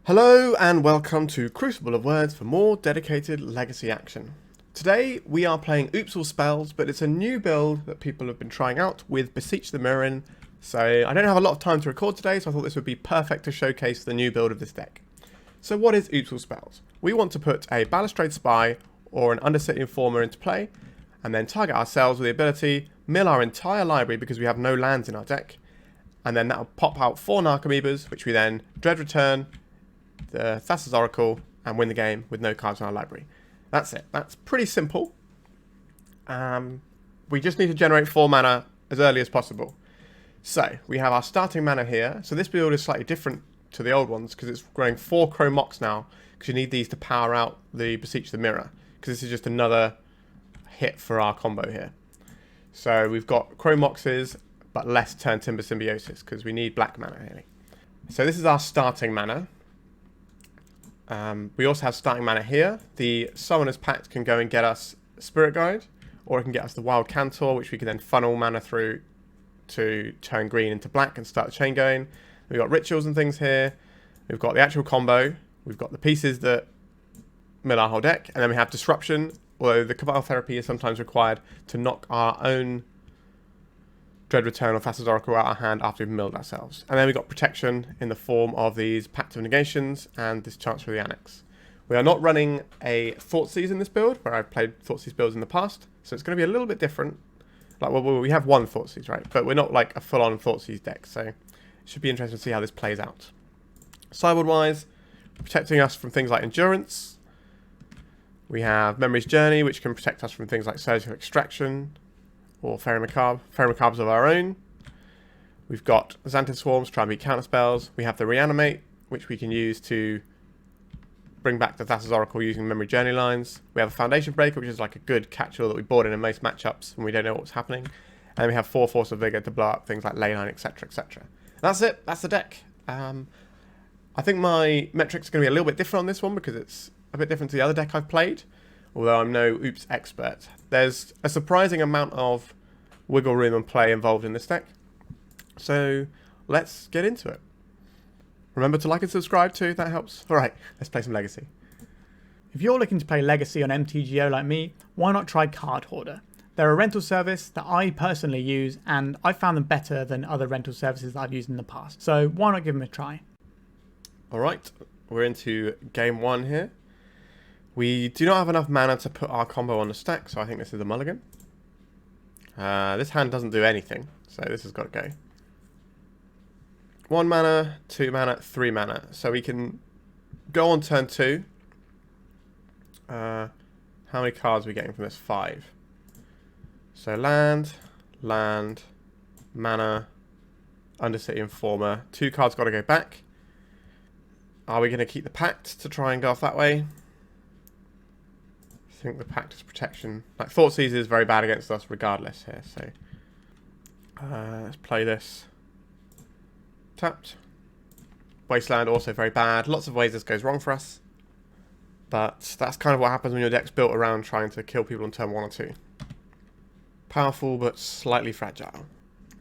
Hello and welcome to Crucible of Words for more dedicated legacy action. Today we are playing Oops All Spells, but it's a new build that people have been trying out with Beseech the Mirror in, so I don't have a lot of time to record today, so I thought this would be perfect to showcase the new build of this deck. So what is Oops All Spells? We want to put a Balustrade Spy or an Undercity Informer into play, and then target ourselves with the ability, mill our entire library because we have no lands in our deck, and then that will pop out 4 Narcomoebas, which we then dread return the Thassa's Oracle and win the game with no cards in our library. That's it. That's pretty simple. We just need to generate 4 mana as early as possible. So we have our starting mana here. So this build is slightly different to the old ones because it's growing 4 Chrome Mox now, because you need these to power out the Beseech the Mirror, because this is just another hit for our combo here. So we've got Chrome Moxes but less Turntimber Symbiosis because we need black mana really. So this is our starting mana. We also have starting mana here. The Summoner's Pact can go and get us Spirit Guide, or it can get us the Wild Cantor, which we can then funnel mana through to turn green into black and start the chain going. We've got rituals and things here. We've got the actual combo. We've got the pieces that mill our whole deck, and then we have Disruption, although the Cabal Therapy is sometimes required to knock our own Dread Return or Thassa's Oracle out our hand after we've milled ourselves. And then we've got protection in the form of these Pact of Negations and this Chancellor of the Annex. We are not running a Thoughtseizes in this build, where I've played Thoughtseizes builds in the past, so it's going to be a little bit different. Like, well, we have one Thoughtseizes, right? But we're not like a full-on Thoughtseizes deck, so it should be interesting to see how this plays out. Sideboard-wise, protecting us from things like Endurance. We have Memory's Journey, which can protect us from things like Surgical Extraction, or Faerie Macabre. Faerie Macabres of our own. We've got Xantid Swarms to try and beat counterspells. We have the Reanimate, which we can use to bring back the Thassa's Oracle using Memory Journey lines. We have a Foundation Breaker, which is like a good catch-all that we board in most matchups when we don't know what's happening. And then we have 4 Force of Vigor to blow up things like Leyline, etc, etc. That's it. That's the deck. I think my metrics are going to be a little bit different on this one because it's a bit different to the other deck I've played, although I'm no Oops expert. There's a surprising amount of wiggle room and play involved in this deck. So let's get into it. Remember to like and subscribe too, that helps. Alright, let's play some Legacy. If you're looking to play Legacy on MTGO like me, why not try Card Hoarder? They're a rental service that I personally use, and I found them better than other rental services that I've used in the past. So why not give them a try? Alright, we're into game 1 here. We do not have enough mana to put our combo on the stack, so I think this is a mulligan. This hand doesn't do anything, so this has got to go. 1 mana, 2 mana, 3 mana. So we can go on turn 2. How many cards are we getting from this? 5. So land, mana, Undercity Informer. 2 cards got to go back. Are we going to keep the Pact to try and go off that way? I think the Pact is protection. Like, Thoughtseize is very bad against us regardless here, so let's play this. Tapped. Wasteland also very bad. Lots of ways this goes wrong for us, but that's kind of what happens when your deck's built around trying to kill people on turn 1 or 2. Powerful but slightly fragile.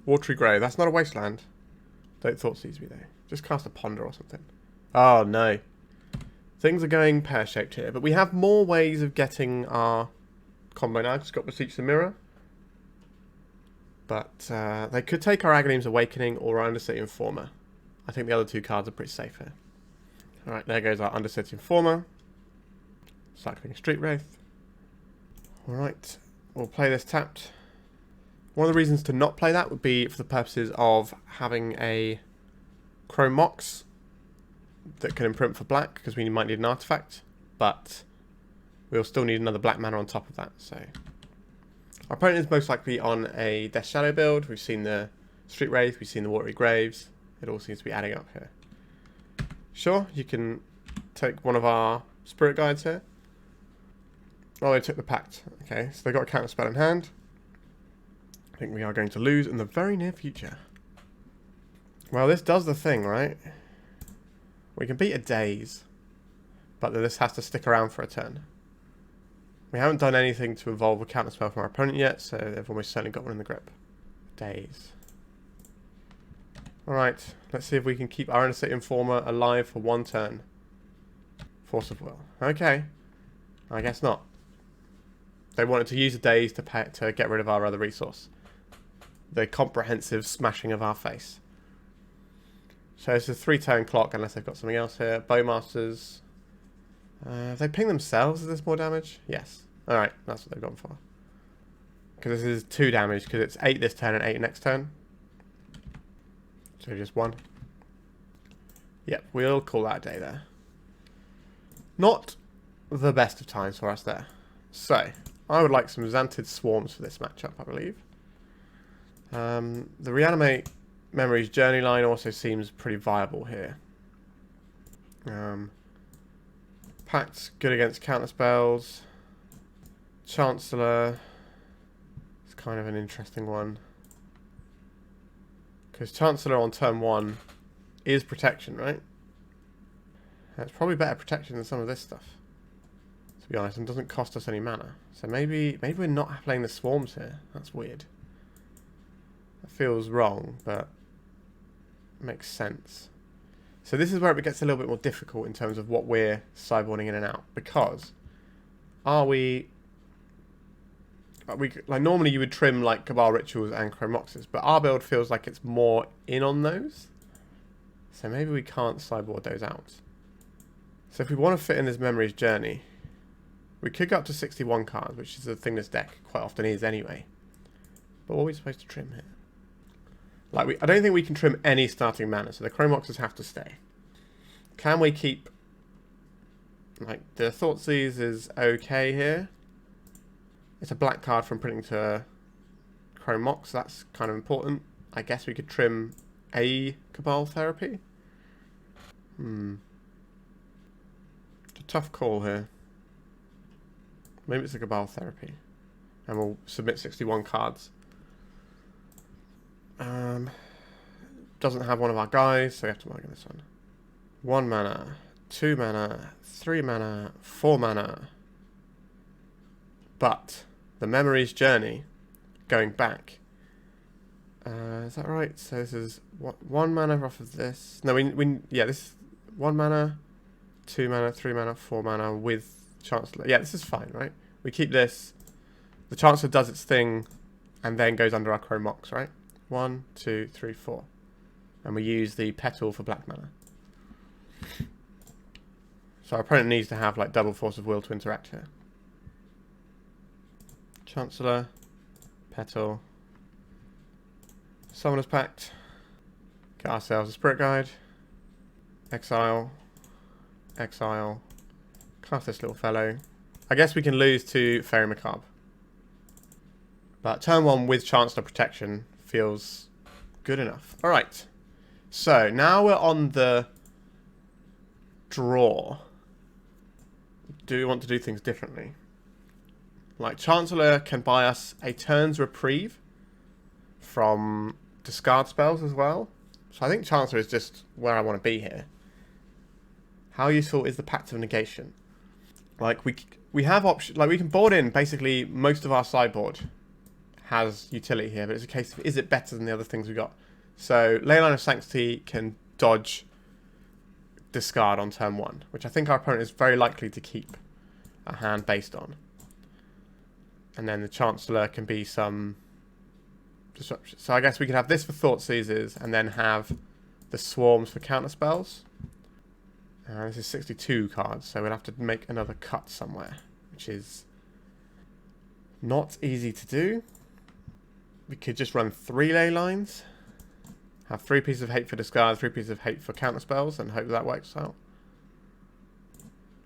Watery Grave, that's not a wasteland. Don't Thoughtseize me though. Just cast a Ponder or something. Oh no. Things are going pear-shaped here, but we have more ways of getting our combo now. Just got Beseech the Mirror. But they could take our Agadeem's Awakening or our Undercity Informer. I think the other 2 cards are pretty safe here. Alright, there goes our Undercity Informer. Cycling Street Wraith. Alright, we'll play this tapped. One of the reasons to not play that would be for the purposes of having a Chrome Mox that can imprint for black, because we might need an artifact, but we'll still need another black mana on top of that. So our opponent is most likely on a Death Shadow build. We've seen the Street Wraith, we've seen the Watery Graves. It all seems to be adding up here. Sure, you can take one of our Spirit Guides here. Oh, they took the Pact. Okay, so they got a counter spell in hand. I think we are going to lose in the very near future. Well, this does the thing, right? We can beat a Daze, but this has to stick around for a turn. We haven't done anything to evolve a counterspell from our opponent yet, so they've almost certainly got one in the grip. Daze. Alright, let's see if we can keep our Undercity Informer alive for 1 turn. Force of Will. Okay. I guess not. They wanted to use the days to get rid of our other resource. The comprehensive smashing of our face. So it's a 3-turn clock unless they've got something else here. Bowmasters. Have they pinged themselves? Is this more damage? Yes. Alright, that's what they've gone for. Because this is 2 damage, because it's 8 this turn and 8 next turn. So just 1. Yep, we'll call that a day there. Not the best of times for us there. So, I would like some Xantid Swarms for this matchup, I believe. The Reanimate Memories Journey line also seems pretty viable here. Pact's good against counter spells. Chancellor is kind of an interesting one. Because Chancellor on turn 1 is protection, right? It's probably better protection than some of this stuff, to be honest, and doesn't cost us any mana. So maybe we're not playing the swarms here. That's weird. That feels wrong, but makes sense. So this is where it gets a little bit more difficult in terms of what we're sideboarding in and out, because like normally you would trim like Cabal Rituals and Chrome Moxes, but our build feels like it's more in on those. So maybe we can't sideboard those out. So if we want to fit in this Memories Journey, we could go up to 61 cards, which is the thing this deck quite often is anyway. But what are we supposed to trim here? Like I don't think we can trim any starting mana, so the Chrome Moxes have to stay. Can we keep... Like, the Thoughtseize is okay here. It's a black card from printing to Chrome Mox, so that's kind of important. I guess we could trim a Cabal Therapy. It's a tough call here. Maybe it's a Cabal Therapy. And we'll submit 61 cards. Doesn't have one of our guys, so we have to mark this one. 1 mana, 2 mana, 3 mana, 4 mana. But the Memories Journey, going back. Is that right? So this is what 1 mana off of this. No, yeah, this is 1 mana, 2 mana, 3 mana, 4 mana with Chancellor. Yeah, this is fine, right? We keep this. The Chancellor does its thing, and then goes under our Chrome Mox, right? 1, 2, 3, 4. And we use the Petal for black mana. So our opponent needs to have like double Force of Will to interact here. Chancellor, Petal, Summoner's Pact, get ourselves a Spirit Guide, Exile, Exile, cast this little fellow. I guess we can lose to Faerie Macabre. But turn 1 with Chancellor protection feels good enough. Alright. So, now we're on the draw. Do we want to do things differently? Like, Chancellor can buy us a turn's reprieve from discard spells as well. So I think Chancellor is just where I want to be here. How useful is the Pact of Negation? Like, we have options. Like, we can board in basically most of our sideboard has utility here, but it's a case of is it better than the other things we got? So Leyline of Sanctity can dodge discard on turn 1, which I think our opponent is very likely to keep a hand based on. And then the Chancellor can be some disruption. So I guess we could have this for Thoughtseizes and then have the Swarms for counter spells. This is 62 cards, so we'll have to make another cut somewhere, which is not easy to do. We could just run 3 ley lines. Have 3 pieces of hate for discard, 3 pieces of hate for counter spells, and hope that works out.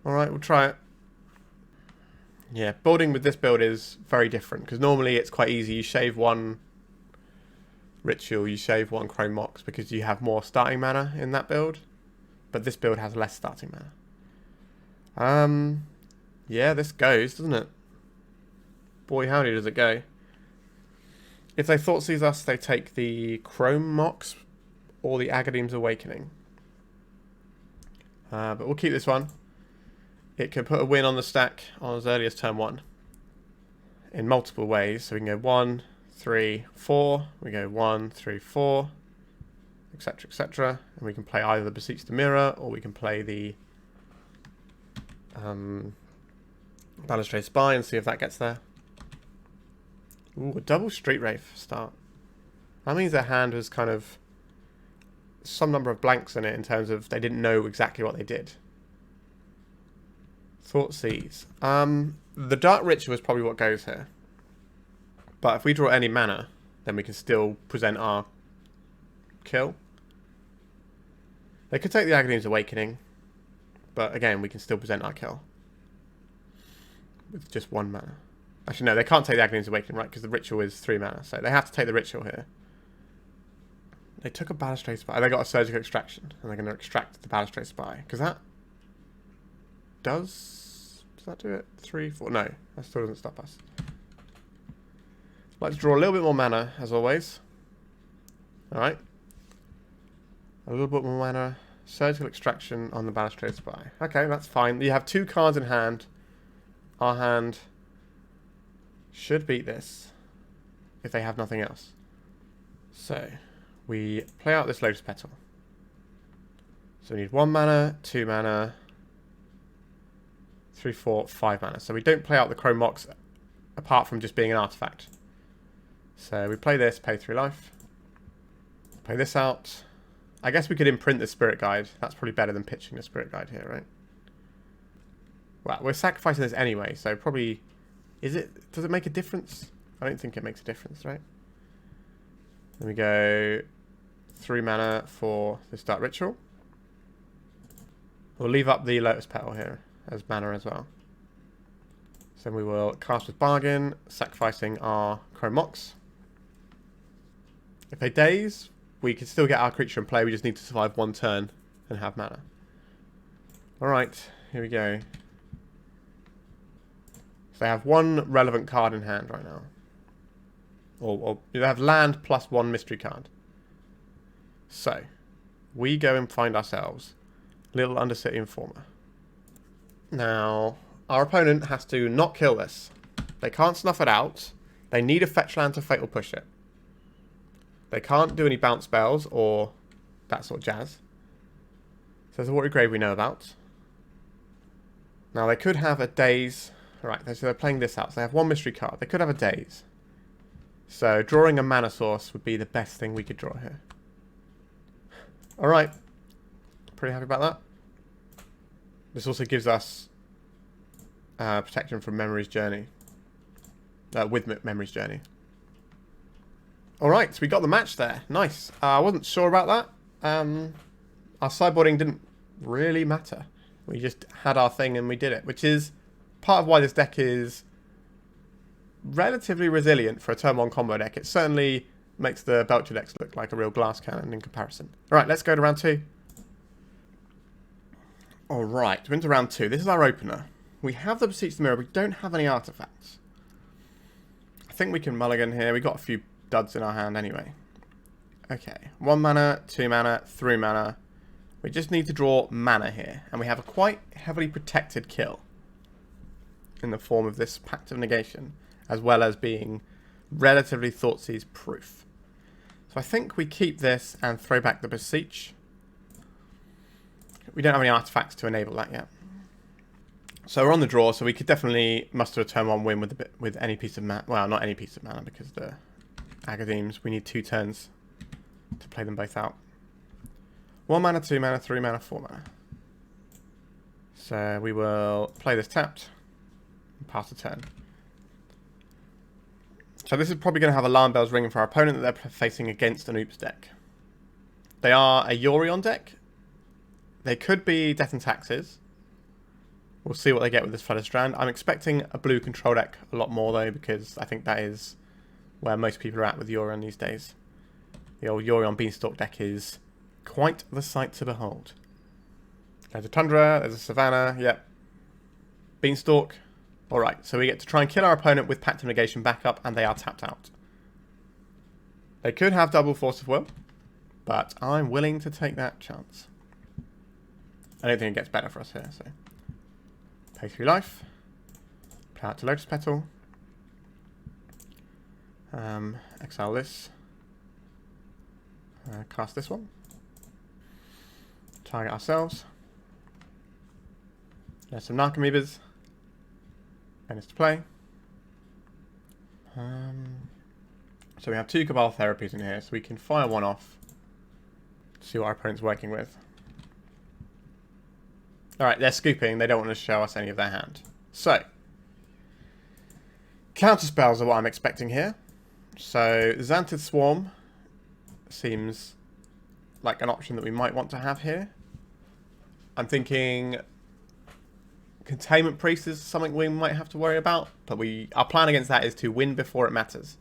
Alright, we'll try it. Yeah, building with this build is very different, because normally it's quite easy. You shave 1 ritual, you shave 1 Chrome Mox, because you have more starting mana in that build. But this build has less starting mana. Yeah, this goes, doesn't it? Boy, howdy does it go. If they Thoughtseize us, they take the Chrome Mox or the Agadeem's Awakening. But we'll keep this one. It can put a win on the stack on as early as turn 1. In multiple ways. So we can go 1, 3, 4. We go 1, 3, 4. Etc, etc. And we can play either the Beseech the Mirror or we can play the Balustrade Spy and see if that gets there. Ooh, a double Street Wraith start. That means their hand was kind of some number of blanks in it in terms of they didn't know exactly what they did. Thoughtseize. The Dark Ritual is probably what goes here. But if we draw any mana, then we can still present our kill. They could take the Agadeem's Awakening, but again, we can still present our kill with just 1 mana. Actually, no, they can't take the Agadeem's Awakening, right? Because the Ritual is 3 mana, so they have to take the Ritual here. They took a Balustrade Spy. They got a Surgical Extraction, and they're going to extract the Balustrade Spy. Because that does that do it? 3, 4? No, that still doesn't stop us. Let's draw a little bit more mana, as always. Alright. A little bit more mana. Surgical Extraction on the Balustrade Spy. Okay, that's fine. You have 2 cards in hand. Our hand should beat this if they have nothing else. So, we play out this Lotus Petal. So we need 1 mana, 2 mana, 3, 4, 5 mana. So we don't play out the Chrome Mox apart from just being an artifact. So we play this, pay 3 life. Play this out. I guess we could imprint the Spirit Guide. That's probably better than pitching the Spirit Guide here, right? Well, we're sacrificing this anyway, so probably... Does it make a difference? I don't think it makes a difference, right? Then we go 3 mana for this Dark Ritual. We'll leave up the Lotus Petal here as mana as well. So we will cast with Bargain, sacrificing our Chrome Mox. If they daze, we can still get our creature in play. We just need to survive 1 turn and have mana. Alright, here we go. So they have 1 relevant card in hand right now. Or they have land plus 1 mystery card. So, we go and find ourselves little Undercity Informer. Now, our opponent has to not kill this. They can't snuff it out. They need a fetch land to Fatal Push it. They can't do any bounce spells or that sort of jazz. So there's a Watery Grave we know about. Now, they could have a Daze. Alright, so they're playing this out. So they have 1 mystery card. They could have a Daze. So drawing a mana source would be the best thing we could draw here. Alright. Pretty happy about that. This also gives us protection from Memory's Journey. With Memory's Journey. Alright, so we got the match there. Nice. I wasn't sure about that. Our sideboarding didn't really matter. We just had our thing and we did it. Which is part of why this deck is relatively resilient for a turn 1 combo deck. It certainly makes the Belcher decks look like a real glass cannon in comparison. Alright, let's go to round 2. Alright, we're into round 2. This is our opener. We have the Beseech the Mirror, we don't have any artifacts. I think we can mulligan here. We got a few duds in our hand anyway. Okay, 1 mana, 2 mana, 3 mana. We just need to draw mana here. And we have a quite heavily protected kill in the form of this Pact of Negation, as well as being relatively Thoughtseize proof. So I think we keep this and throw back the Beseech. We don't have any artifacts to enable that yet. So we're on the draw, so we could definitely muster a turn 1 win with any piece of mana. Well, not any piece of mana, because the Agadeems, we need 2 turns to play them both out. 1 mana, 2 mana, 3 mana, 4 mana. So we will play this tapped and pass the turn. So this is probably going to have alarm bells ringing for our opponent that they're facing against an Oops deck. They are a Yorion deck. They could be Death and Taxes. We'll see what they get with this Flooded Strand. I'm expecting a blue control deck a lot more though, because I think that is where most people are at with Yorion these days. The old Yorion Beanstalk deck is quite the sight to behold. There's a Tundra, there's a Savannah, yep. Beanstalk. Alright, so we get to try and kill our opponent with Pact of Negation backup, and they are tapped out. They could have double Force of Will, but I'm willing to take that chance. I don't think it gets better for us here, so... Pay 3 life. Play out to Lotus Petal. Exile this. Cast this one. Target ourselves. There's some Narcomoebas. And it's to play. So we have 2 Cabal Therapies in here, so we can fire one off. See what our opponent's working with. Alright, they're scooping. They don't want to show us any of their hand. So, counter spells are what I'm expecting here. So, Xantid Swarm seems like an option that we might want to have here. I'm thinking Containment Priest is something we might have to worry about, but our plan against that is to win before it matters.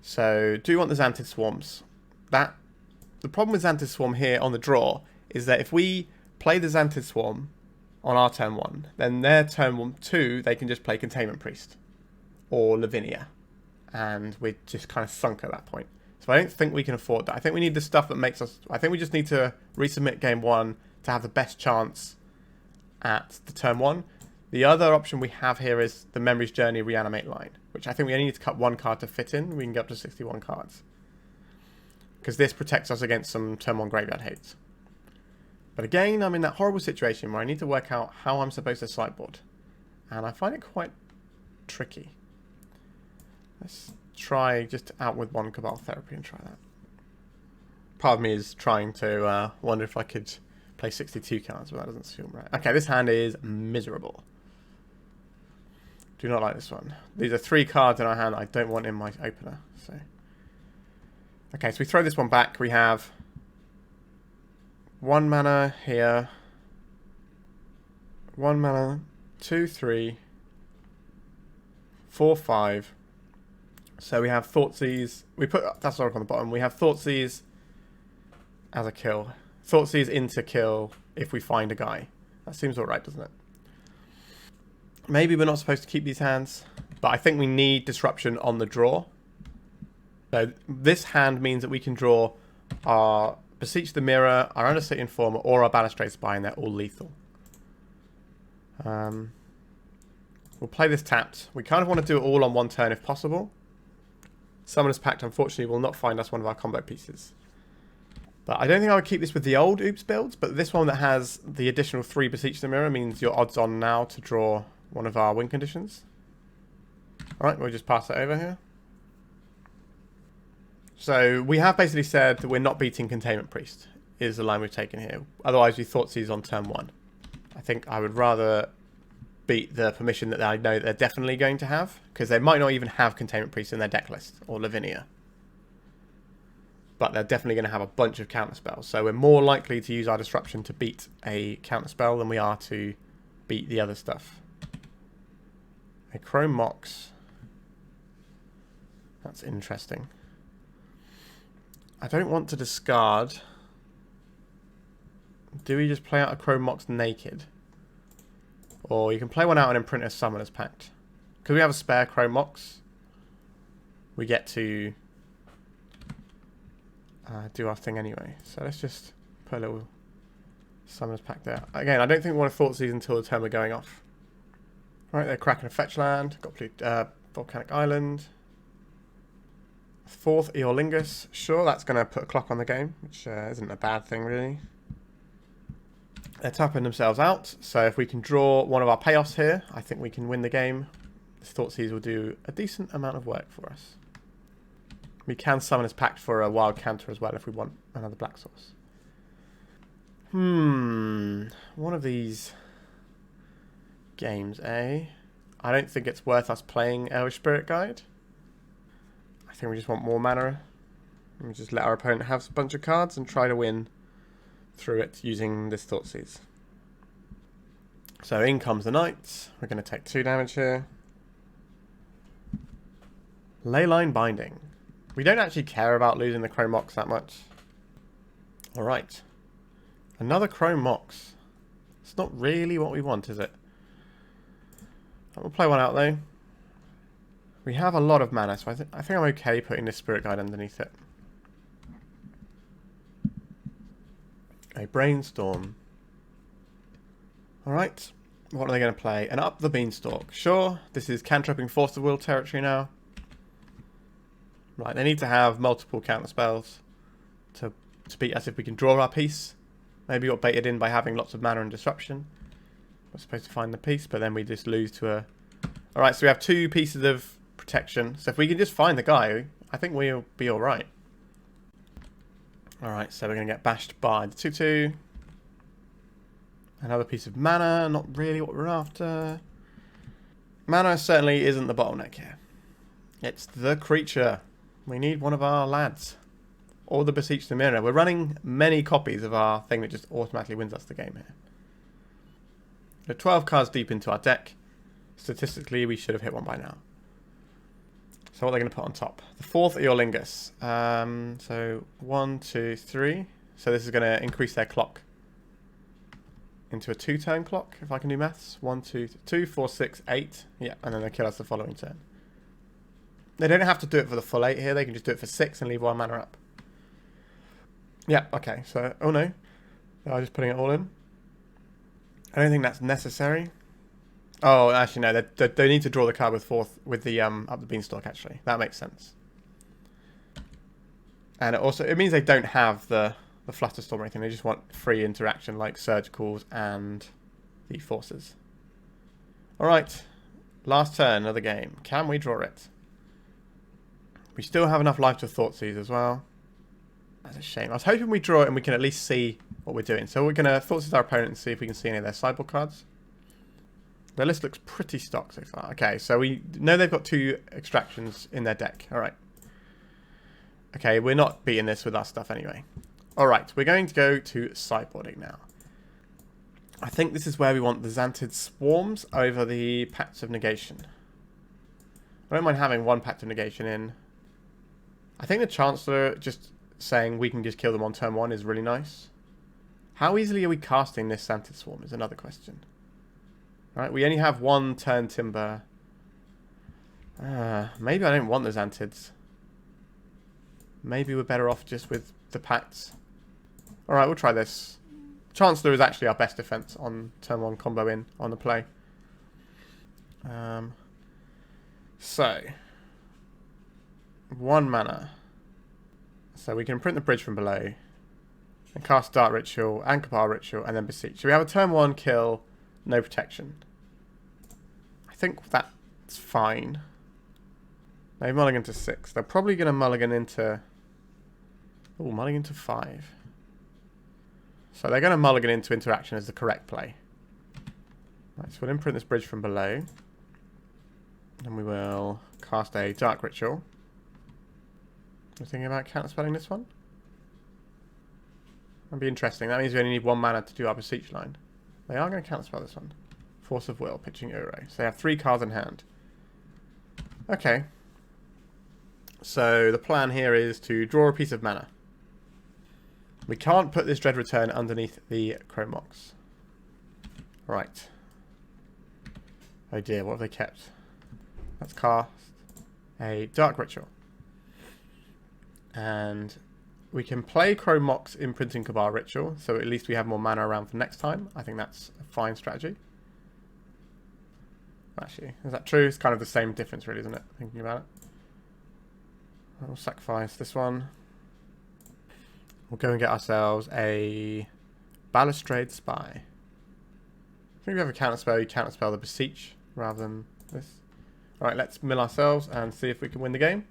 So, do you want the Xantid Swarms? The problem with Xantid Swarm here on the draw is that if we play the Xantid Swarm on our turn 1, then their turn 2, they can just play Containment Priest or Lavinia, and we're just kind of sunk at that point. So I don't think we can afford that. I think we need the stuff that makes us... I think we just need to resubmit game 1 to have the best chance at the turn 1. The other option we have here is the Memory's Journey Reanimate line, which I think we only need to cut 1 card to fit in. We can get up to 61 cards. Because this protects us against some turn 1 graveyard hates. But again, I'm in that horrible situation where I need to work out how I'm supposed to sideboard. And I find it quite tricky. Let's try just out with 1 Cabal Therapy and try that. Part of me is trying to wonder if I could play 62 cards, but that doesn't seem right. Okay, this hand is miserable. Do not like this one. These are 3 cards in our hand I don't want in my opener. So, okay, so we throw this one back. We have 1 mana here. 1 mana, 2, 3, 4, 5. So we have Thoughtseize. We put Thassa on the bottom. We have Thoughtseize as a kill. Thoughtseize into kill if we find a guy. That seems alright, doesn't it? Maybe we're not supposed to keep these hands, but I think we need disruption on the draw. So this hand means that we can draw our Beseech the Mirror, our Undercity Informer, or our Balustrade Spy, and they're all lethal. We'll play this tapped. We kind of want to do it all on 1 turn if possible. Summoner's Pact, unfortunately, will not find us one of our combo pieces. But I don't think I would keep this with the old Oops builds, but this one that has the additional 3 Beseech the Mirror means you're odds on now to draw one of our win conditions. Alright, we'll just pass it over here. So we have basically said that we're not beating Containment Priest, is the line we've taken here. Otherwise, we Thoughtseize on turn 1. I think I would rather beat the permission that I know they're definitely going to have, because they might not even have Containment Priest in their deck list, or Lavinia. But they're definitely going to have a bunch of counterspells. So we're more likely to use our disruption to beat a counterspell than we are to beat the other stuff. A Chrome Mox. That's interesting. I don't want to discard. Do we just play out a Chrome Mox naked? Or you can play one out and imprint a Summoner's Pact. Because we have a spare Chrome Mox, we get to do our thing anyway. So let's just put a little Summoner's Pact there. Again, I don't think we want to Thoughtseize until the turn we're going off. Right, they're cracking a fetch land. Got Volcanic Island. 4th Eorlingus. Sure, that's going to put a clock on the game, which isn't a bad thing, really. They're tapping themselves out, so if we can draw one of our payoffs here, I think we can win the game. This Thoughtseize will do a decent amount of work for us. We can summon his Pact for a Wild Cantor as well if we want another black source. One of these games, eh? I don't think it's worth us playing Elvish Spirit Guide. I think we just want more mana. We just let our opponent have a bunch of cards and try to win through it using this Thoughtseize. So in comes the Knight. We're going to take 2 damage here. Leyline Binding. We don't actually care about losing the Chrome Mox that much. Alright. Another Chrome Mox. It's not really what we want, is it? We'll play one out though. We have a lot of mana, so I think I'm okay putting this Spirit Guide underneath it. A Brainstorm. Alright. What are they going to play? And Up the Beanstalk. Sure, this is cantripping Force of Will territory now. Right, they need to have multiple counterspells to beat us if we can draw our piece. Maybe got baited in by having lots of mana and disruption. We're supposed to find the piece, but then we just lose to a... Alright, so we have 2 pieces of protection. So if we can just find the guy, I think we'll be alright. Alright, so we're going to get bashed by the 2/2. Another piece of mana, not really what we're after. Mana certainly isn't the bottleneck here. It's the creature. We need one of our lads. Or the Beseech the Mirror. We're running many copies of our thing that just automatically wins us the game here. We're 12 cards deep into our deck. Statistically, we should have hit one by now. So what are they going to put on top? The 4th Eolingus. So 1, 2, 3. So this is going to increase their clock into a 2-turn clock, if I can do maths. 1, 2, 2, 4, 6, 8. Yeah, and then they kill us the following turn. They don't have to do it for the full 8 here. They can just do it for 6 and leave 1 mana up. Yeah, okay. So, oh no. I'm just putting it all in. I don't think that's necessary. Oh, actually no. They need to draw the card with 4th, with the up the beanstalk. Actually, that makes sense. And it means they don't have the Flutterstorm or anything. They just want free interaction like Surgicals and the Forces. All right, last turn of the game. Can we draw it? We still have enough life to Thoughtseize as well. That's a shame. I was hoping we draw it and we can at least see what we're doing. So we're going to Thoughtseize our opponent and see if we can see any of their sideboard cards. Their list looks pretty stock so far. Okay, so we know they've got 2 extractions in their deck. All right. Okay, we're not beating this with our stuff anyway. All right, we're going to go to sideboarding now. I think this is where we want the Xantid Swarms over the Pact of Negation. I don't mind having 1 Pact of Negation in. I think the Chancellor just saying we can just kill them on turn 1 is really nice. How easily are we casting this Xantid Swarm is another question. Right, we only have 1 Turntimber. Maybe I don't want the Xantids. Maybe we're better off just with the Pacts. Alright, we'll try this. Chancellor is actually our best defense on turn 1 combo in on the play. So 1 mana. So we can print the bridge from below and cast Dark Ritual and Cabal Ritual and then Beseech. So we have a turn 1 kill, no protection. I think that's fine. They mulligan to 6. They're probably going to mulligan into... Oh, mulligan to 5. So they're going to mulligan into interaction as the correct play. Right, so we'll imprint this bridge from below. And we will cast a Dark Ritual. You're thinking about counterspelling this one? That'd be interesting. That means we only need 1 mana to do our Beseech line. They are going to counterspell this one. Force of Will, pitching Uro. So they have 3 cards in hand. Okay. So the plan here is to draw a piece of mana. We can't put this Dread Return underneath the Chrome Mox. Right. Oh dear, what have they kept? Let's cast a Dark Ritual. And we can play Chrome Mox imprinting Cabal Ritual, so at least we have more mana around for next time. I think that's a fine strategy. Actually, is that true? It's kind of the same difference really, isn't it? Thinking about it. We'll sacrifice this one. We'll go and get ourselves a Balustrade Spy. I think we have a counterspell. You counterspell the Beseech rather than this. Alright, let's mill ourselves and see if we can win the game.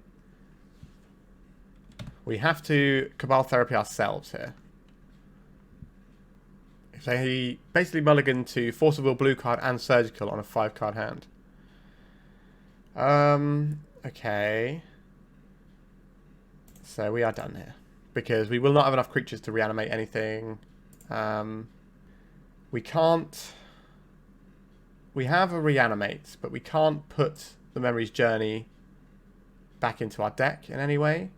We have to Cabal Therapy ourselves here. If they basically mulligan to Force of Will blue card and Surgical on a 5-card hand. Okay. So we are done here. Because we will not have enough creatures to reanimate anything. We can't... We have a Reanimate, but we can't put the Memory's Journey back into our deck in any way.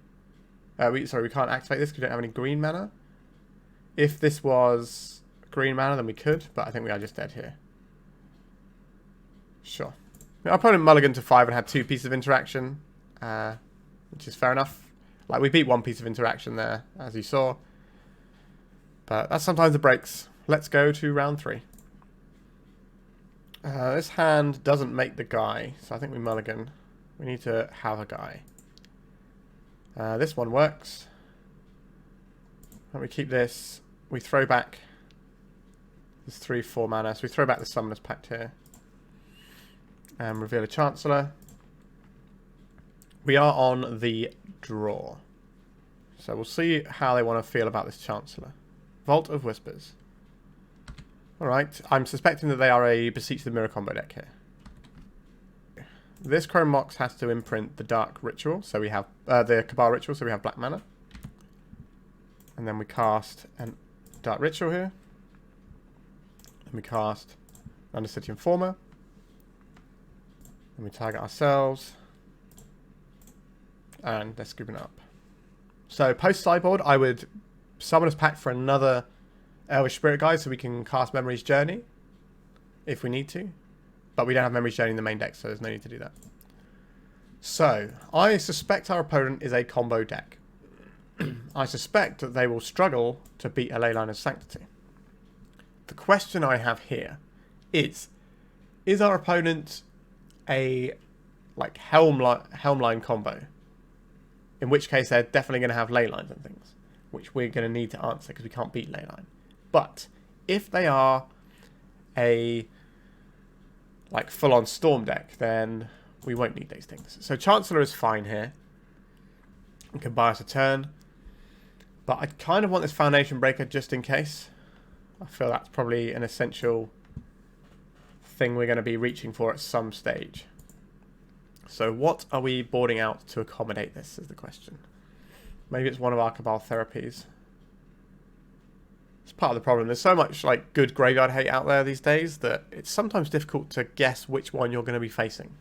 We can't activate this because we don't have any green mana. If this was green mana, then we could, but I think we are just dead here. Sure. Our opponent mulliganed to 5 and had 2 pieces of interaction, which is fair enough. Like, we beat 1 piece of interaction there, as you saw. But that's sometimes the breaks. Let's go to round 3. This hand doesn't make the guy, so I think we mulligan. We need to have a guy. This one works. And we keep this. We throw back There's 3/4 mana, so we throw back the Summoner's Pact here. And reveal a Chancellor. We are on the draw. So we'll see how they want to feel about this Chancellor. Vault of Whispers. Alright, I'm suspecting that they are a Beseech the Mirror combo deck here. This Chrome Mox has to imprint the Dark Ritual, so we have the Cabal Ritual, so we have black mana. And then we cast a Dark Ritual here. Then we cast Undercity Informer. Then we target ourselves. And they're scooping up. So post sideboard, I would Summoner's Pact for another Elvish Spirit Guide so we can cast Memory's Journey if we need to. But we don't have Memory's Journey in the main deck, so there's no need to do that. So, I suspect our opponent is a combo deck. I suspect that they will struggle to beat a Leyline of Sanctity. The question I have here is our opponent a like Helmline combo? In which case they're definitely going to have Leylines and things, which we're going to need to answer because we can't beat Leyline. But if they are a like full-on Storm deck, then we won't need these things. So Chancellor is fine here. We can buy us a turn. But I kind of want this Foundation Breaker just in case. I feel that's probably an essential thing we're going to be reaching for at some stage. So what are we boarding out to accommodate this is the question. Maybe it's one of our Cabal Therapies. It's part of the problem. There's so much like good graveyard hate out there these days that it's sometimes difficult to guess which one you're going to be facing.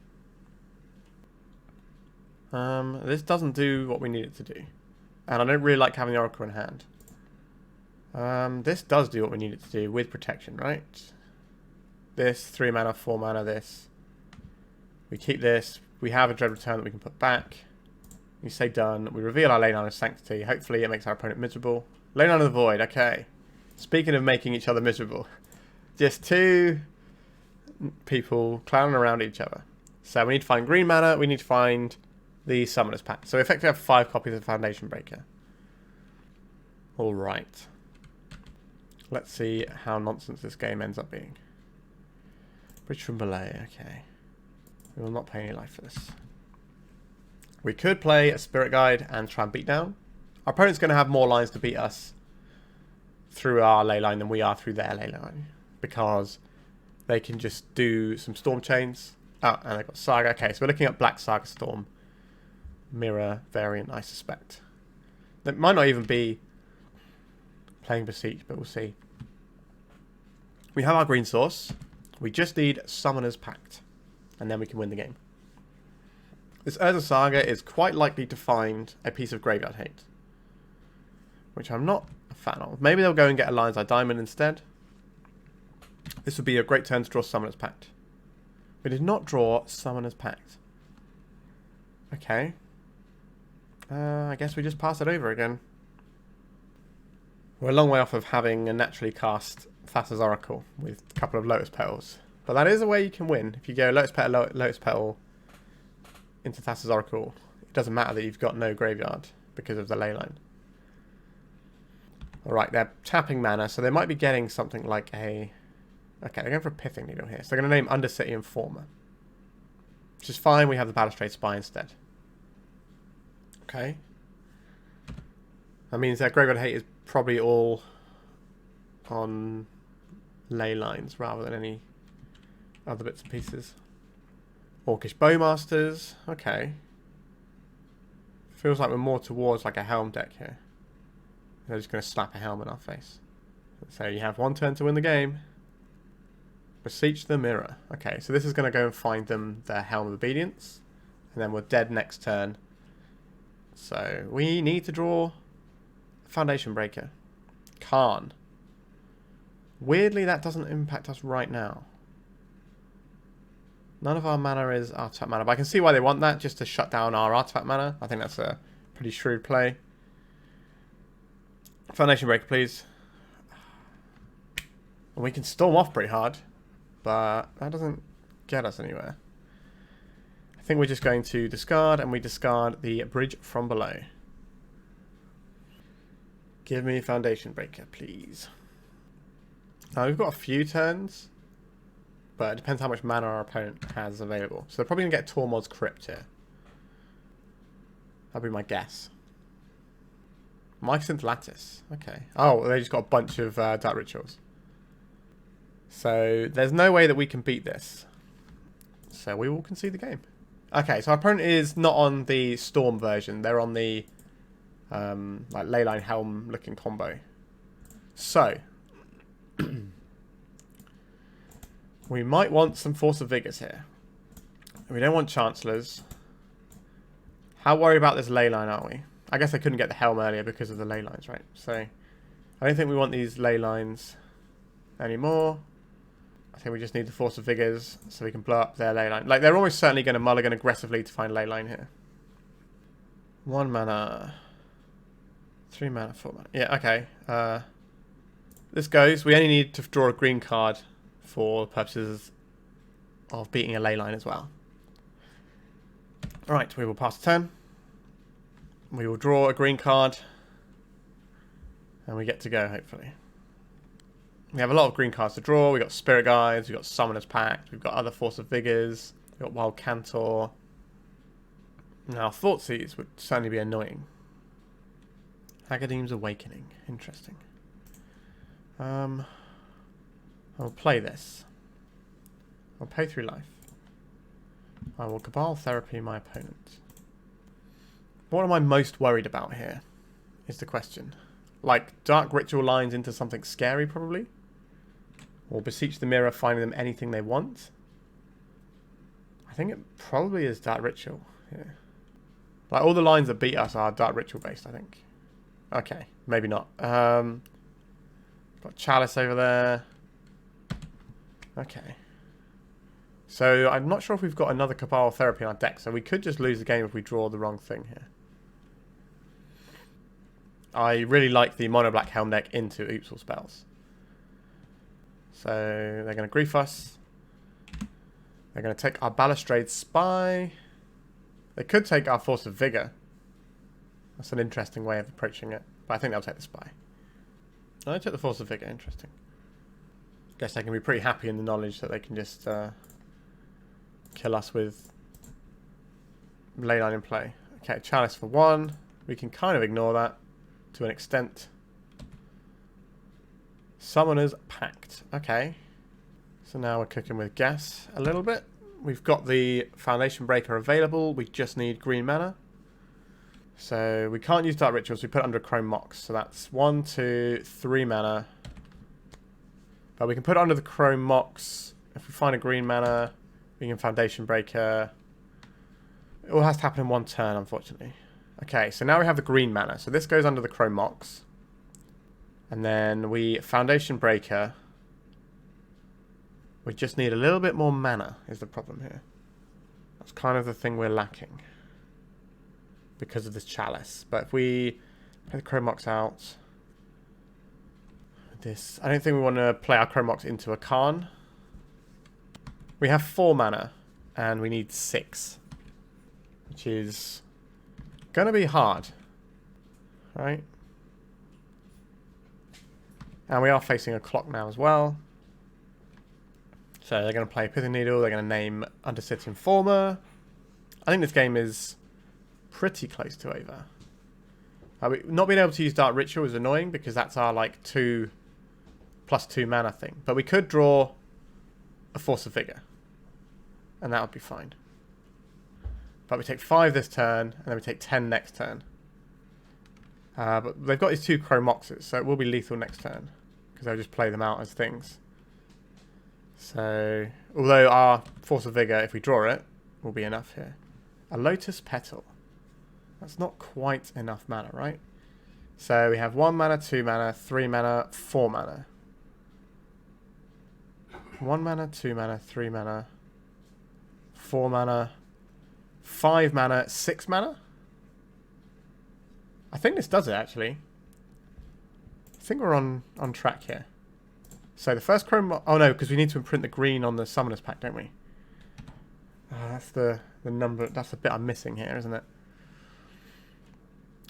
This doesn't do what we need it to do. And I don't really like having the Oracle in hand. This does do what we need it to do with protection, right? This, 3 mana, 4 mana, this. We keep this. We have a Dread Return that we can put back. We say done. We reveal our Leyline of Sanctity. Hopefully it makes our opponent miserable. Leyline of the Void, okay. Speaking of making each other miserable. Just 2 people clowning around each other. So we need to find green mana. We need to find the Summoner's Pact. So we effectively have 5 copies of Foundation Breaker. Alright. Let's see how nonsense this game ends up being. Bridge from below, okay. We will not pay any life for this. We could play a Spirit Guide and try and beat down. Our opponent's going to have more lines to beat us through our Leyline than we are through their Leyline. Because they can just do some Storm Chains. Oh, and they've got Saga. Okay, so we're looking at Black Saga Storm. Mirror variant, I suspect. That might not even be playing Beseech, but we'll see. We have our green source. We just need Summoner's Pact. And then we can win the game. This Urza Saga is quite likely to find a piece of graveyard hate. Which I'm not a fan of. Maybe they'll go and get a Lion's Eye Diamond instead. This would be a great turn to draw Summoner's Pact. We did not draw Summoner's Pact. Okay. I guess we just pass it over again. We're a long way off of having a naturally cast Thassa's Oracle with a couple of Lotus Petals. But that is a way you can win. If you go Lotus Petal into Thassa's Oracle, it doesn't matter that you've got no graveyard because of the Leyline. Alright, they're tapping mana, so they might be getting something like a... Okay, they're going for a Pithing Needle here. So they're going to name Undercity Informer. Which is fine, we have the Balustrade Spy instead. Okay. That means their graveyard hate is probably all on ley lines rather than any other bits and pieces. Orcish Bowmasters. Okay. Feels like we're more towards like a Helm deck here. They're just going to slap a Helm in our face. So you have 1 turn to win the game. Beseech the Mirror. Okay, so this is going to go and find them their Helm of Obedience. And then we're dead next turn. So we need to draw Foundation Breaker. Khan. Weirdly, that doesn't impact us right now. None of our mana is artifact mana, but I can see why they want that, just to shut down our artifact mana. I think that's a pretty shrewd play. Foundation Breaker, please. And we can storm off pretty hard, but that doesn't get us anywhere. I think we're just going to discard, and we discard the Bridge from Below. Give me Foundation Breaker, please. Now we've got a few turns, but it depends how much mana our opponent has available. So they're probably going to get Tormod's Crypt here. That'd be my guess. Mycosynth Lattice. Okay. Oh, they just got a bunch of Dark Rituals. So there's no way that we can beat this. So we will concede the game. Okay, so our opponent is not on the Storm version. They're on the like Leyline Helm looking combo. So we might want some Force of Vigors here. We don't want Chancellors. How worried about this Leyline are we? I guess I couldn't get the Helm earlier because of the Leylines, right? So I don't think we want these Leylines anymore. I think we just need the Force of Vigors so we can blow up their Leyline. Like, they're almost certainly going to mulligan aggressively to find Leyline here. 1 mana. 3 mana, 4 mana. Yeah, okay. This goes. We only need to draw a green card for purposes of beating a Leyline as well. Alright, we will pass the turn. We will draw a green card. And we get to go, hopefully. We have a lot of green cards to draw. We've got Spirit Guides, we've got Summoner's Pact, we've got other Force of Vigors, we've got Wild Cantor. Now, Thoughtseize would certainly be annoying. Agadeem's Awakening. Interesting. I'll play this. I'll pay 3 life. I will Cabal Therapy my opponent. What am I most worried about here? Is the question. Like, Dark Ritual lines into something scary, probably? Or Beseech the Mirror, finding them anything they want? I think it probably is Dark Ritual. Yeah. Like, all the lines that beat us are Dark Ritual based, I think. Okay, maybe not. Got Chalice over there. Okay. So, I'm not sure if we've got another Cabal Therapy in our deck, so we could just lose the game if we draw the wrong thing here. I really like the Mono Black Helm deck into Oops All Spells. So they're going to grief us. They're going to take our Balustrade Spy. They could take our Force of Vigor. That's an interesting way of approaching it. But I think they'll take the Spy. Oh, they took the Force of Vigor. Interesting. Guess they can be pretty happy in the knowledge that they can just kill us with Leyline in play. Okay, Chalice for 1. We can kind of ignore that to an extent. Summoner's Pact. Okay. So now we're cooking with gas a little bit. We've got the Foundation Breaker available. We just need green mana. So we can't use Dark Rituals. We put it under Chrome Mox. So that's 1, 2, 3 mana. But we can put it under the Chrome Mox. If we find a green mana, we can Foundation Breaker. It all has to happen in 1 turn, unfortunately. Okay, so now we have the green mana. So this goes under the Chrome Mox. And then we Foundation Breaker. We just need a little bit more mana is the problem here. That's kind of the thing we're lacking. Because of this Chalice. But if we play the Chrome Mox out. This, I don't think we want to play our Chrome Mox into a Khan. We have 4 mana. And we need 6. Which is going to be hard. Right? And we are facing a clock now as well. So they're going to play Pithing Needle. They're going to name Undercity Informer. I think this game is pretty close to over. Not being able to use Dark Ritual is annoying because that's our like 2 + 2 mana thing. But we could draw a Force of Vigor. And that would be fine. But we take 5 this turn, and then we take 10 next turn. But they've got these 2 Chrome Moxes, so it will be lethal next turn. Because they'll just play them out as things. So, although our Force of Vigor, if we draw it, will be enough here. A Lotus Petal. That's not quite enough mana, right? So we have 1 mana, 2 mana, 3 mana, 4 mana. 1 mana, 2 mana, 3 mana, 4 mana, 5 mana, 6 mana? I think this does it, actually. I think we're on track here. So the first Chrome... Oh, no, because we need to imprint the green on the Summoner's Pact, don't we? That's the number... That's the bit I'm missing here, isn't it?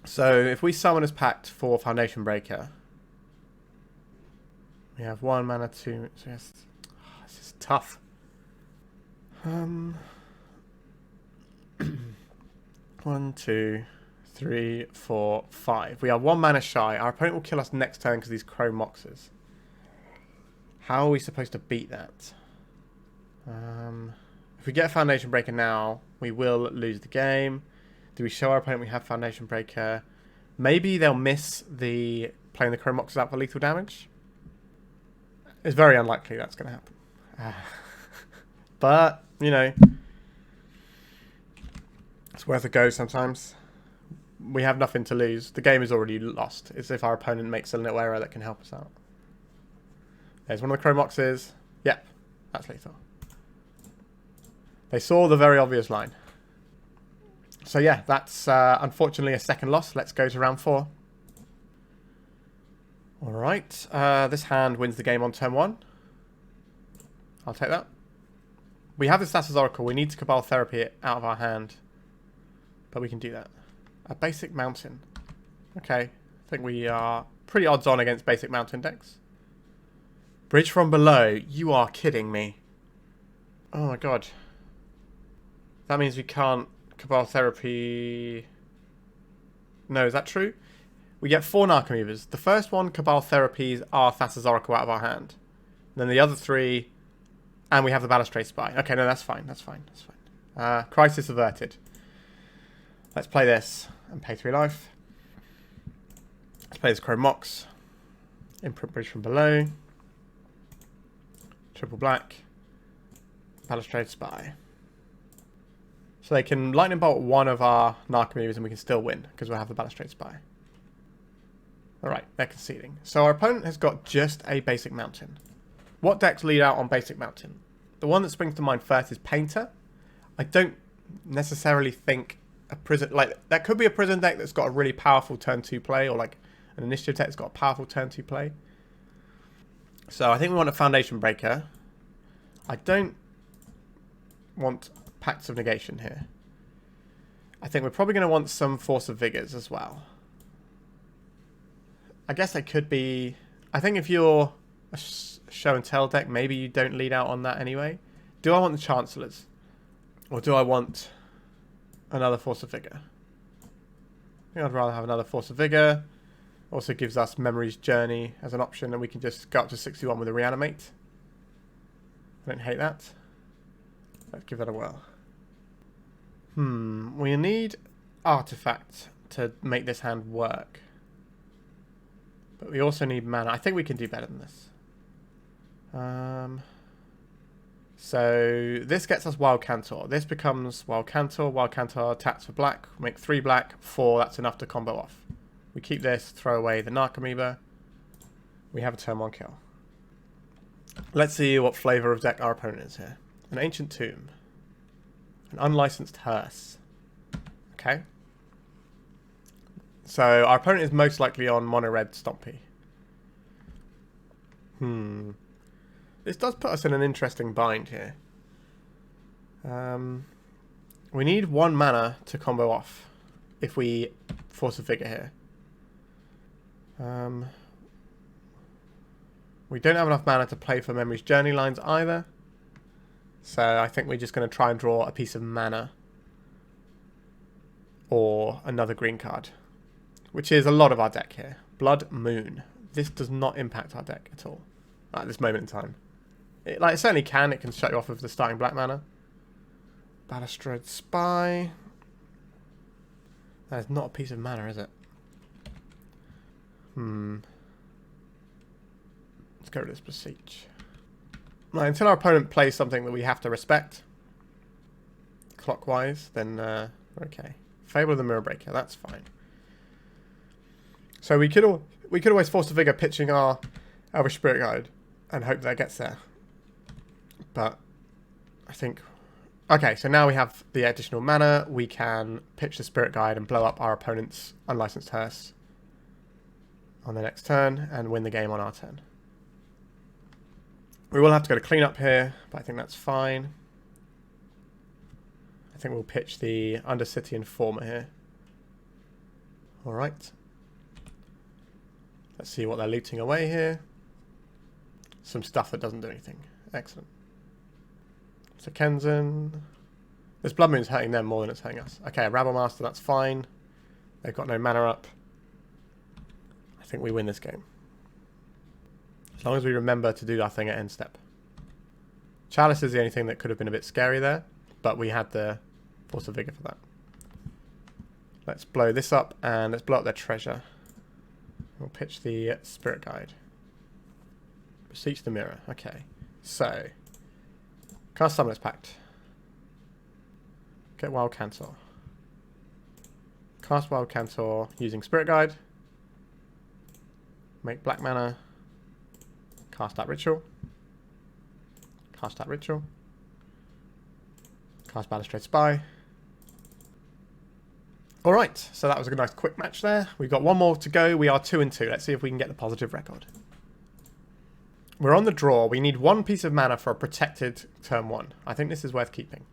So if we Summoner's Pact for Foundation Breaker... We have 1 mana, 2. So yes, this is tough. 1, 2, 3, 4, 5. We are 1 mana shy. Our opponent will kill us next turn because these Chrome Moxes. How are we supposed to beat that? If we get a Foundation Breaker now, we will lose the game. Do we show our opponent we have Foundation Breaker? Maybe they'll miss the playing the Chrome Moxes out for lethal damage. It's very unlikely that's going to happen. But, you know, it's worth a go sometimes. We have nothing to lose. The game is already lost. It's if our opponent makes a little error that can help us out. There's one of the Chrome Moxes. Yep, that's lethal. They saw the very obvious line. So yeah, that's unfortunately a second loss. Let's go to round 4. Alright, this hand wins the game on turn 1. I'll take that. We have this Thassa's Oracle. We need to Cabal Therapy it out of our hand. But we can do that. A basic mountain. Okay, I think we are pretty odds on against basic mountain decks. Bridge from below. You are kidding me. Oh my god. That means we can't Cabal Therapy... No, is that true? We get 4 Narcomoebas. The first one, Cabal Therapies, our Thassa's Oracle out of our hand. And then the other 3... And we have the Balustrade Spy. Okay, no, that's fine. That's fine. That's fine. Crisis averted. Let's play this and pay 3 life. Let's play this Chrome Mox. Imprint Bridge from below. Triple black. Balustrade Spy. So they can lightning bolt one of our Narcomoebas and we can still win because we'll have the Balustrade Spy. Alright, they're conceding. So our opponent has got just a basic mountain. What decks lead out on basic mountain? The one that springs to mind first is Painter. I don't necessarily think a prison... Like, that could be a prison deck that's got a really powerful turn 2 play, or like an initiative deck that's got a powerful turn 2 play. So I think we want a Foundation Breaker. I don't want Pact of Negation here. I think we're probably going to want some Force of Vigors as well. I guess they could be... I think if you're a show and tell deck, maybe you don't lead out on that anyway. Do I want the Chancellors? Or do I want another Force of Vigor? I think I'd rather have another Force of Vigor. Also gives us Memory's Journey as an option, and we can just go up to 61 with a Reanimate. I don't hate that. Let's give that a whirl. We need Artifact to make this hand work. But we also need mana. I think we can do better than this. So this gets us Wild Cantor. This becomes Wild Cantor. Wild Cantor taps for black. Make 3 black. 4. That's enough to combo off. We keep this. Throw away the Narcomoeba. We have a turn 1 kill. Let's see what flavour of deck our opponent is here. An Ancient Tomb. An Unlicensed Hearse. Okay. So our opponent is most likely on mono red Stompy. This does put us in an interesting bind here. We need 1 mana to combo off if we Force of Vigor here. We don't have enough mana to play for Memory's Journey lines either. So I think we're just going to try and draw a piece of mana. Or another green card. Which is a lot of our deck here. Blood Moon. This does not impact our deck at all. At this moment in time. It certainly can. It can shut you off with the starting black mana. Balustrade Spy. That is not a piece of mana, is it? Let's go with this Beseech. Right, until our opponent plays something that we have to respect, clockwise, then okay. Fable of the Mirror Breaker, that's fine. So we could always Force of Vigor pitching our Elvish Spirit Guide and hope that gets there. But I think... Okay, so now we have the additional mana. We can pitch the Spirit Guide and blow up our opponent's Unlicensed Hearse on the next turn and win the game on our turn. We will have to go to cleanup here, but I think that's fine. I think we'll pitch the Undercity Informer here. Alright. Let's see what they're looting away here. some stuff that doesn't do anything. Excellent. So Kenzan. This Blood Moon's hurting them more than it's hurting us. Okay, Rabble Master, that's fine. They've got no mana up. I think we win this game. As long as we remember to do our thing at end step. Chalice is the only thing that could have been a bit scary there, but we had the Force of Vigor for that. Let's blow this up and let's blow up their treasure. We'll pitch the Spirit Guide. Beseech the Mirror. Okay. So, cast Summoner's Pact. Get Wild Cantor. Cast Wild Cantor using Spirit Guide. Make black mana. Cast that Ritual. Cast that Ritual. Cast Balustrade Spy. Alright, so that was a nice quick match there. We've got one more to go. We are 2-2. Let's see if we can get the positive record. We're on the draw. We need one piece of mana for a protected turn 1. I think this is worth keeping.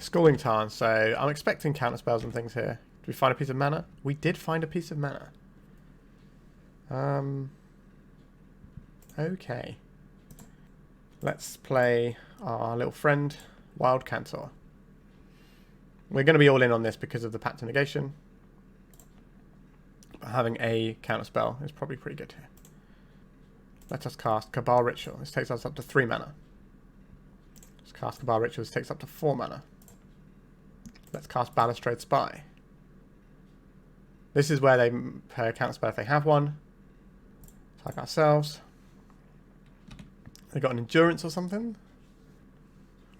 Scalding Tarn, so I'm expecting counter spells and things here. Did we find a piece of mana? We did find a piece of mana. Okay. Let's play our little friend, Wild Cantor. We're going to be all in on this because of the Pact of Negation. But having a counter spell is probably pretty good here. Let us cast Cabal Ritual. This takes us up to 3 mana. Let's cast Cabal Ritual. This takes up to 4 mana. Let's cast Balustrade Spy. This is where they play a counter spell if they have one. Attack ourselves. They got an endurance or something.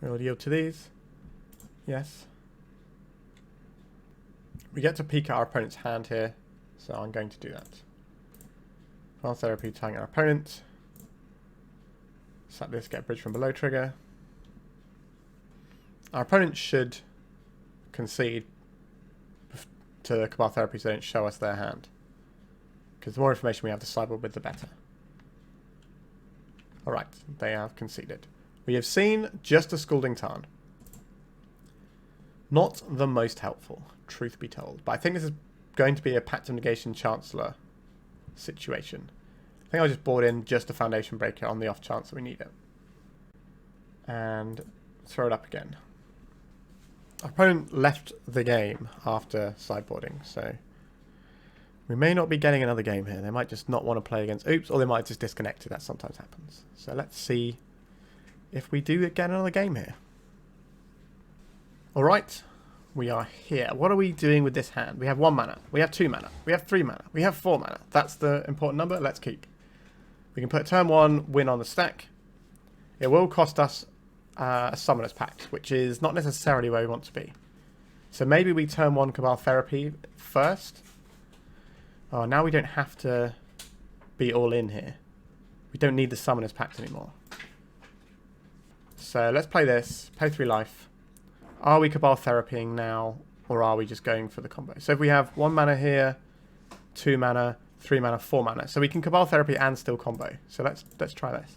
We'll yield to these. Yes. We get to peek at our opponent's hand here, so I'm going to do that. Cabal Therapy, target our opponent. Sack this, get a bridge from below trigger. Our opponent should concede to Cabal Therapy so they don't show us their hand. Because the more information we have to sideboard with, the better. Alright, they have conceded. We have seen just a Scalding Tarn. Not the most helpful, truth be told. But I think this is going to be a Pact of Negation Chancellor situation. I think I just bought in just a Foundation Breaker on the off chance that we need it. And throw it up again. Our opponent left the game after sideboarding, so we may not be getting another game here. They might just not want to play against Oops, or they might just disconnect it. That sometimes happens. So let's see if we do get another game here. Alright, we are here. What are we doing with this hand? We have 1 mana. We have 2 mana. We have 3 mana. We have 4 mana. That's the important number. Let's keep. We can put turn 1, win on the stack. It will cost us a Summoner's Pact, which is not necessarily where we want to be. So maybe we turn 1 Cabal Therapy first. Oh, now we don't have to be all in here. We don't need the Summoner's Pact anymore. So let's play this. Pay 3 life. Are we Cabal Therapying now, or are we just going for the combo? So if we have 1 mana here, 2 mana, 3 mana, 4 mana. So we can Cabal Therapy and still combo. So let's try this.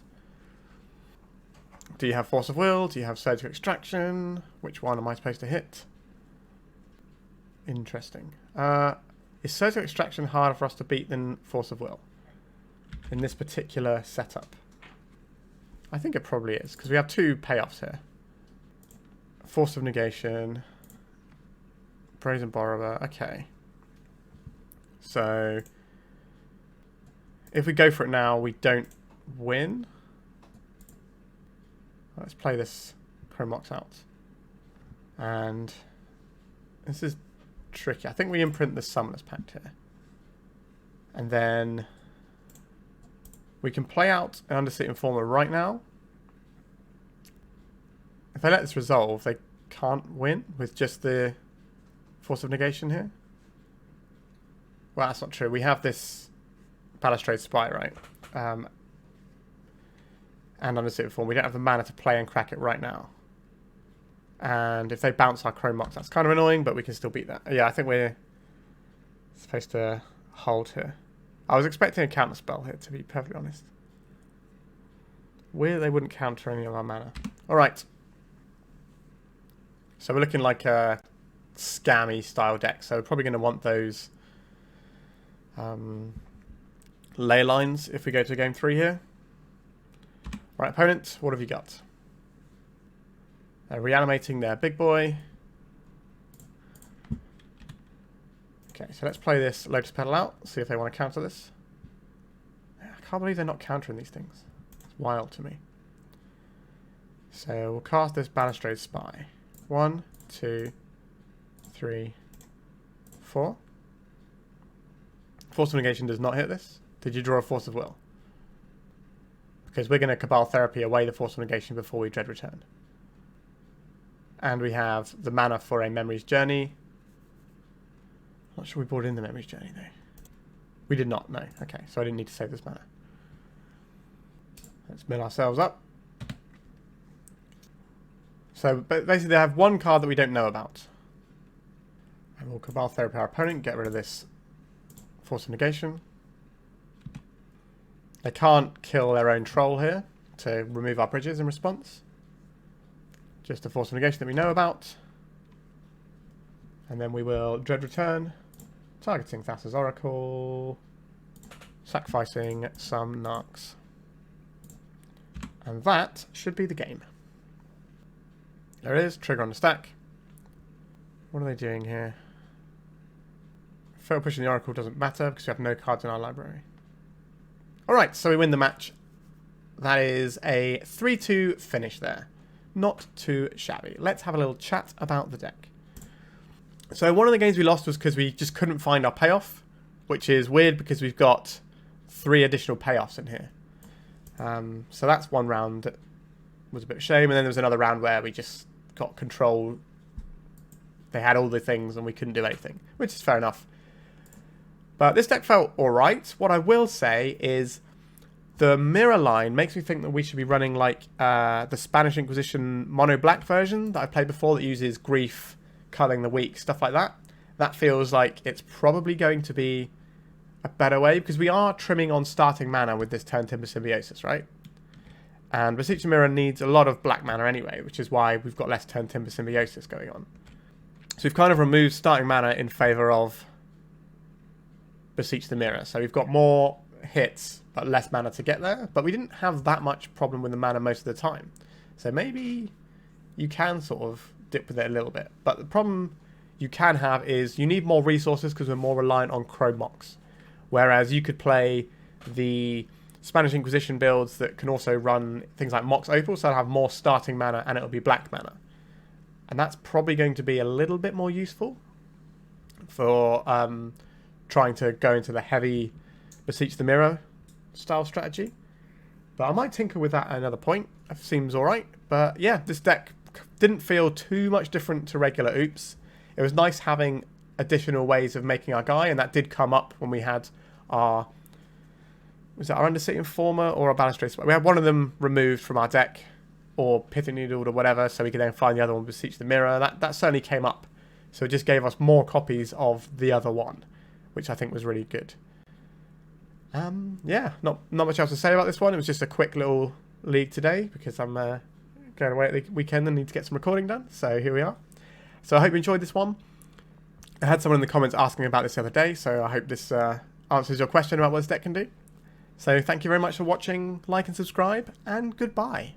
Do you have Force of Will? Do you have Surgical Extraction? Which one am I supposed to hit? Interesting. Is Surgical Extraction harder for us to beat than Force of Will in this particular setup? I think it probably is, because we have 2 payoffs here. Force of Negation, Brazen Borrower. Okay. So if we go for it now, we don't win. Let's play this Chrome Mox out. And this is tricky. I think we imprint the Summoner's Pact here. And then we can play out an Undercity Informer right now. If they let this resolve, they can't win with just the Force of Negation here. Well, that's not true. We have this Balustrade Spy, right? And Undercity Informer. We don't have the mana to play and crack it right now. And if they bounce our Chrome Mox, that's kind of annoying, but we can still beat that. Yeah, I think we're supposed to hold here. I was expecting a counter spell here, to be perfectly honest. Weird they wouldn't counter any of our mana. Alright. So we're looking like a scammy style deck. So we're probably going to want those ley lines if we go to game 3 here. Right, opponent, what have you got? They're reanimating their big boy. Okay, so let's play this Lotus Petal out, see if they want to counter this. I can't believe they're not countering these things. It's wild to me. So we'll cast this Balustrade Spy. 1, 2, 3, 4. Force of Negation does not hit this. Did you draw a Force of Will? Because we're going to Cabal Therapy away the Force of Negation before we Dread Return. And we have the mana for a Memory's Journey. Not sure we brought in the Memory's Journey though. We did not, no. Okay, so I didn't need to save this mana. Let's mill ourselves up. So basically they have one card that we don't know about. And we'll Cabal Therapy our opponent, get rid of this Force of Negation. They can't kill their own troll here to remove our bridges in response. Just a Force of Negation that we know about. And then we will Dread Return, targeting Thassa's Oracle, sacrificing some Narcs. And that should be the game. There it is, trigger on the stack. What are they doing here? Fail pushing the Oracle doesn't matter because we have no cards in our library. Alright, so we win the match. That is a 3-2 finish there. Not too shabby. Let's have a little chat about the deck. So one of the games we lost was because we just couldn't find our payoff, which is weird because we've got 3 additional payoffs in here. So that's one round that was a bit of a shame, and then there was another round where we just got control. They had all the things and we couldn't do anything, which is fair enough. But this deck felt alright. What I will say is the mirror line makes me think that we should be running like the Spanish Inquisition mono black version that I played before that uses grief, culling the weak, stuff like that. That feels like it's probably going to be a better way because we are trimming on starting mana with this Turntimber Symbiosis, right? And Beseech the Mirror needs a lot of black mana anyway, which is why we've got less Turntimber Symbiosis going on. So we've kind of removed starting mana in favour of Beseech the Mirror. So we've got more hits but less mana to get there, but we didn't have that much problem with the mana most of the time. So maybe you can sort of dip with it a little bit. But the problem you can have is you need more resources because we're more reliant on Chrome Mox. Whereas you could play the Spanish Inquisition builds that can also run things like Mox Opal, so it'll have more starting mana and it'll be black mana. And that's probably going to be a little bit more useful for trying to go into the heavy Beseech the Mirror style strategy. But I might tinker with that at another point. It seems alright. But yeah, this deck didn't feel too much different to regular Oops. It was nice having additional ways of making our guy, and that did come up when we had our... Was that our Undercity Informer or our Balustrade Spy? We had one of them removed from our deck, or Pithing Needle or whatever, so we could then find the other one, Beseech the Mirror. That certainly came up. So it just gave us more copies of the other one, which I think was really good. Yeah, not much else to say about this one. It was just a quick little league today because I'm going away at the weekend and need to get some recording done. So here we are. So I hope you enjoyed this one. I had someone in the comments asking about this the other day, so I hope this answers your question about what this deck can do. So thank you very much for watching, like and subscribe, and goodbye.